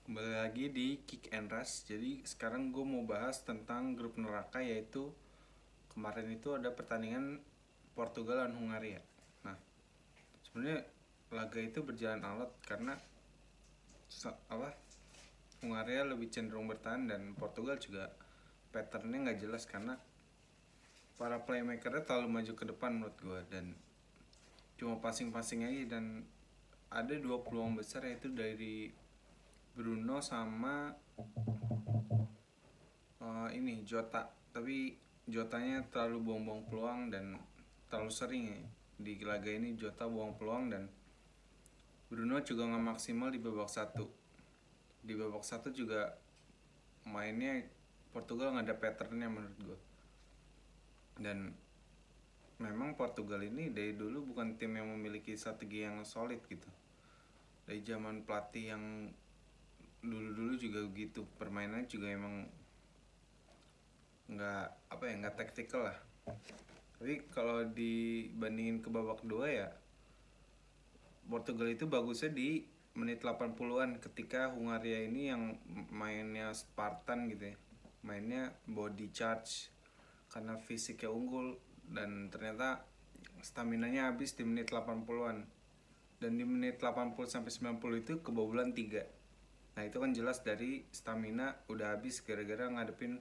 Kembali lagi di Kick and Rush. Jadi sekarang gue mau bahas tentang grup neraka, yaitu kemarin itu ada pertandingan Portugal dan Hungaria. Nah, sebenarnya laga itu berjalan alot karena Hungaria lebih cenderung bertahan dan Portugal juga patternnya nggak jelas karena para playmakernya terlalu maju ke depan menurut gue, dan cuma passing-passing aja. Dan ada dua peluang besar, yaitu dari Bruno sama ini Jota, tapi Jotanya terlalu buang-buang peluang dan terlalu sering ya. Di laga ini Jota buang peluang, dan Bruno juga nggak maksimal di babak satu. Di babak satu juga mainnya Portugal nggak ada patternnya menurut gue. Dan memang Portugal ini dari dulu bukan tim yang memiliki strategi yang solid gitu. Dari zaman pelatih yang dulu-dulu juga gitu, permainannya juga emang nggak taktikal lah. Tapi kalau dibandingin ke babak kedua ya, Portugal itu bagusnya di menit 80-an ketika Hungaria ini yang mainnya Spartan gitu ya. Mainnya body charge karena fisiknya unggul, dan ternyata staminanya habis di menit 80-an. Dan di menit 80 sampai 90 itu kebobolan 3. Nah, itu kan jelas dari stamina udah habis gara-gara ngadepin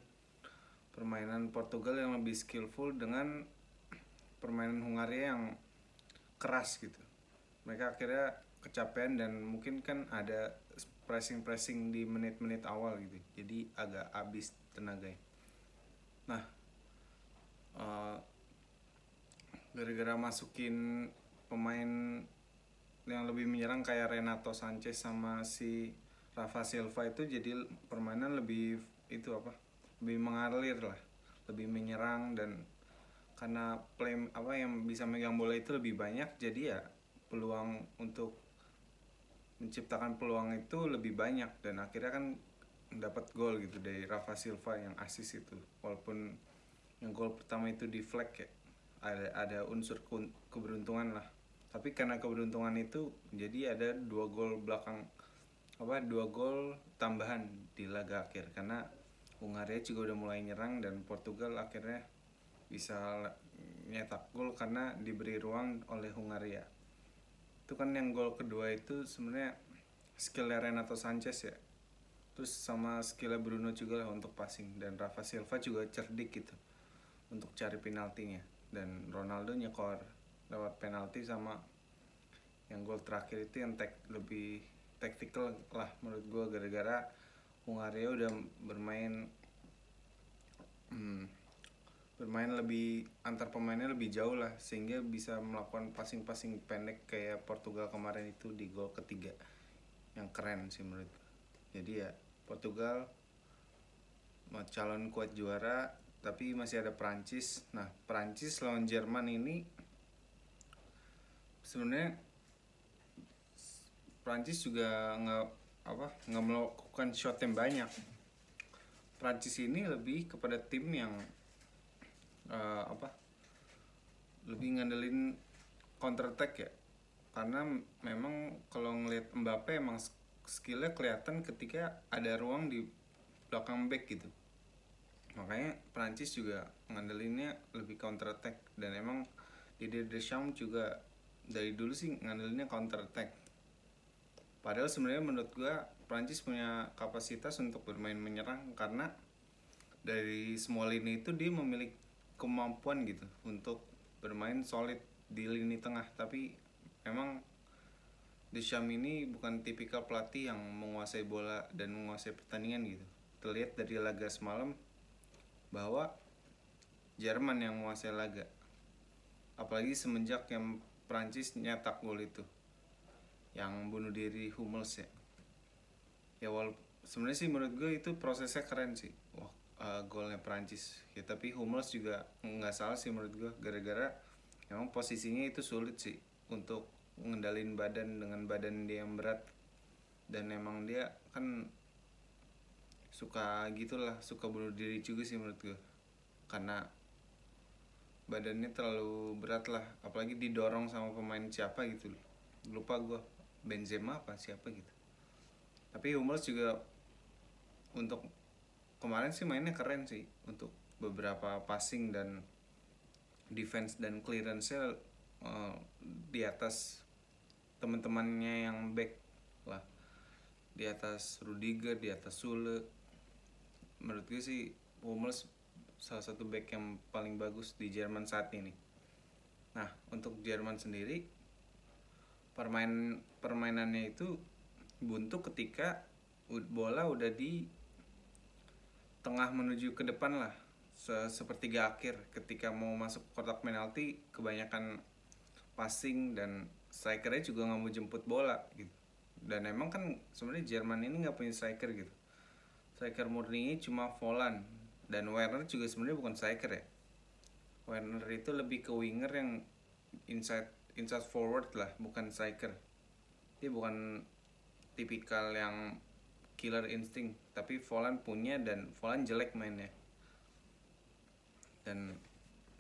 permainan Portugal yang lebih skillful dengan permainan Hungaria yang keras gitu. Mereka akhirnya kecapean dan mungkin kan ada pressing di menit-menit awal gitu, jadi agak habis tenaganya. Nah, gara-gara masukin pemain yang lebih menyerang kayak Renato Sanchez sama si Rafa Silva, itu jadi permainan lebih lebih mengalir lah, lebih menyerang. Dan karena yang bisa megang bola itu lebih banyak, jadi ya peluang untuk menciptakan peluang itu lebih banyak, dan akhirnya kan dapat gol gitu dari Rafa Silva yang assist itu. Walaupun yang gol pertama itu di flag ya, ada unsur keberuntungan lah, tapi karena keberuntungan itu jadi ada dua gol tambahan di laga akhir karena Hungaria juga udah mulai nyerang, dan Portugal akhirnya bisa nyetak gol karena diberi ruang oleh Hungaria. Itu kan yang gol kedua itu sebenarnya skillnya Renato Sanchez ya, terus sama skillnya Bruno juga lah untuk passing, dan Rafa Silva juga cerdik gitu untuk cari penaltinya, dan Ronaldo nyekor lewat penalti. Sama yang gol terakhir itu yang lebih tactical lah menurut gue, gara-gara Hungaria udah bermain lebih, antar pemainnya lebih jauh lah, sehingga bisa melakukan passing pendek kayak Portugal kemarin itu di gol ketiga, yang keren sih menurut gue. Jadi ya Portugal calon kuat juara, tapi masih ada Prancis. Nah, Prancis lawan Jerman ini sebenarnya Prancis juga nggak melakukan shot yang banyak. Prancis ini lebih kepada tim yang lebih ngandelin counter attack ya, karena memang kalau ngelihat Mbappe emang skillnya kelihatan ketika ada ruang di belakang back gitu. Makanya Prancis juga ngandelinnya lebih counter attack, dan emang Didier Deschamps juga dari dulu sih ngandelinnya counter attack. Padahal sebenarnya menurut gue Prancis punya kapasitas untuk bermain menyerang, karena dari semua lini itu dia memiliki kemampuan gitu untuk bermain solid di lini tengah. Tapi memang Deschamps ini bukan tipikal pelatih yang menguasai bola dan menguasai pertandingan gitu. Terlihat dari laga semalam bahwa Jerman yang menguasai laga, apalagi semenjak yang Prancis nyetak gol itu yang bunuh diri Hummels ya. Ya walaupun sebenarnya sih menurut gue itu prosesnya keren sih. Golnya Prancis ya, tapi Hummels juga nggak salah sih menurut gue, gara-gara emang posisinya itu sulit sih untuk ngendalin badan dengan badan dia yang berat. Dan emang dia kan suka bunuh diri juga sih menurut gue, karena badannya terlalu berat lah, apalagi didorong sama pemain siapa gitu, lupa gue, Benzema apa siapa gitu. Tapi Hummels juga untuk kemarin sih mainnya keren sih, untuk beberapa passing dan defense dan clearance-nya di atas teman-temannya yang back lah, di atas Rudiger, di atas Sule. Menurut gue sih Hummels salah satu back yang paling bagus di Jerman saat ini. Nah, untuk Jerman sendiri permainannya itu buntu ketika bola udah di tengah menuju ke depan lah, sepertiga akhir. Ketika mau masuk kotak penalti kebanyakan passing dan strikernya juga nggak mau jemput bola gitu. Dan emang kan sebenarnya Jerman ini nggak punya striker gitu. Striker murni cuma Volland, dan Werner juga sebenarnya bukan striker ya. Werner itu lebih ke winger yang inside forward lah, bukan striker. Dia bukan tipikal yang killer instinct, tapi Volland punya, dan Volland jelek mainnya. Dan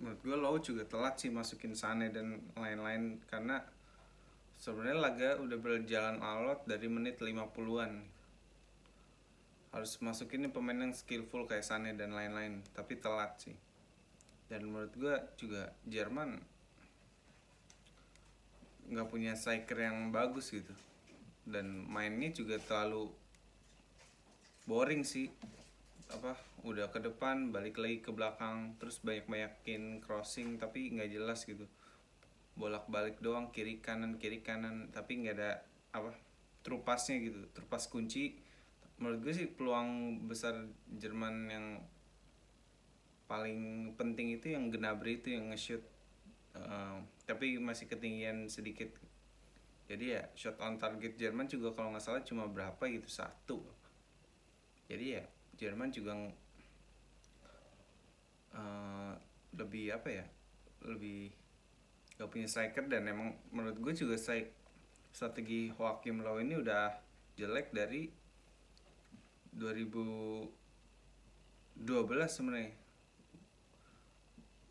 menurut gue Low juga telat sih masukin Sané dan lain-lain, karena sebenarnya laga udah berjalan alot dari menit 50-an. Harus masukin pemain yang skillful kayak Sané dan lain-lain, tapi telat sih. Dan menurut gue juga Jerman nggak punya striker yang bagus gitu, dan mainnya juga terlalu boring sih. Udah ke depan balik lagi ke belakang, terus banyakin crossing tapi nggak jelas gitu, bolak-balik doang, kiri kanan tapi nggak ada true pass-nya gitu, true pass kunci. Menurut gue sih peluang besar Jerman yang paling penting itu yang Gnabry itu yang nge-shoot, tapi masih ketinggian sedikit. Jadi ya shot on target Jerman juga kalau nggak salah cuma berapa gitu, 1. Jadi ya Jerman juga lebih lebih gak punya striker. Dan emang menurut gue juga strategi Joachim Löw ini udah jelek dari 2012 sebenarnya.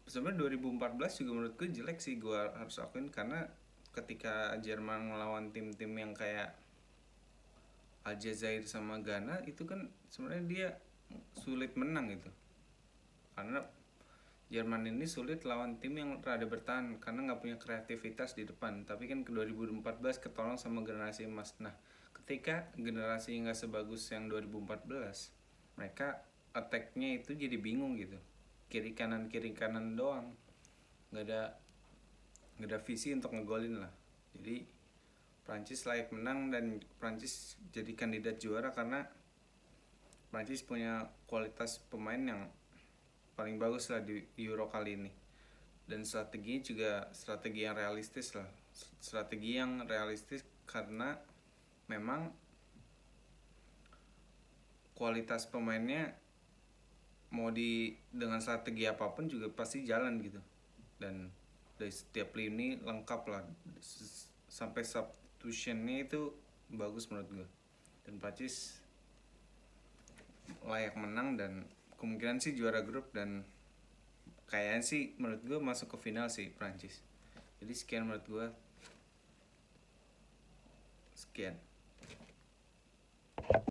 2014 juga menurut gue jelek sih, gue harus akuin, karena ketika Jerman ngelawan tim-tim yang kayak Aljazair sama Ghana itu kan sebenarnya dia sulit menang gitu, karena Jerman ini sulit lawan tim yang rada bertahan karena nggak punya kreativitas di depan. Tapi kan ke 2014 ketolong sama generasi emas. Nah, ketika generasi nggak sebagus yang 2014, mereka attack-nya itu jadi bingung gitu, kiri kanan doang, nggak ada visi untuk ngegolin lah. Jadi Prancis layak menang dan Prancis jadi kandidat juara karena Prancis punya kualitas pemain yang paling bagus lah di Euro kali ini. Dan strateginya juga strategi yang realistis lah, karena memang kualitas pemainnya mau dengan strategi apapun juga pasti jalan gitu. Dan dari setiap lini lengkap lah, sampai substitutionnya itu bagus menurut gue. Dan Prancis layak menang dan kemungkinan sih juara grup, dan kayaknya sih menurut gue masuk ke final sih Prancis. Jadi sekian menurut gue. Sekian.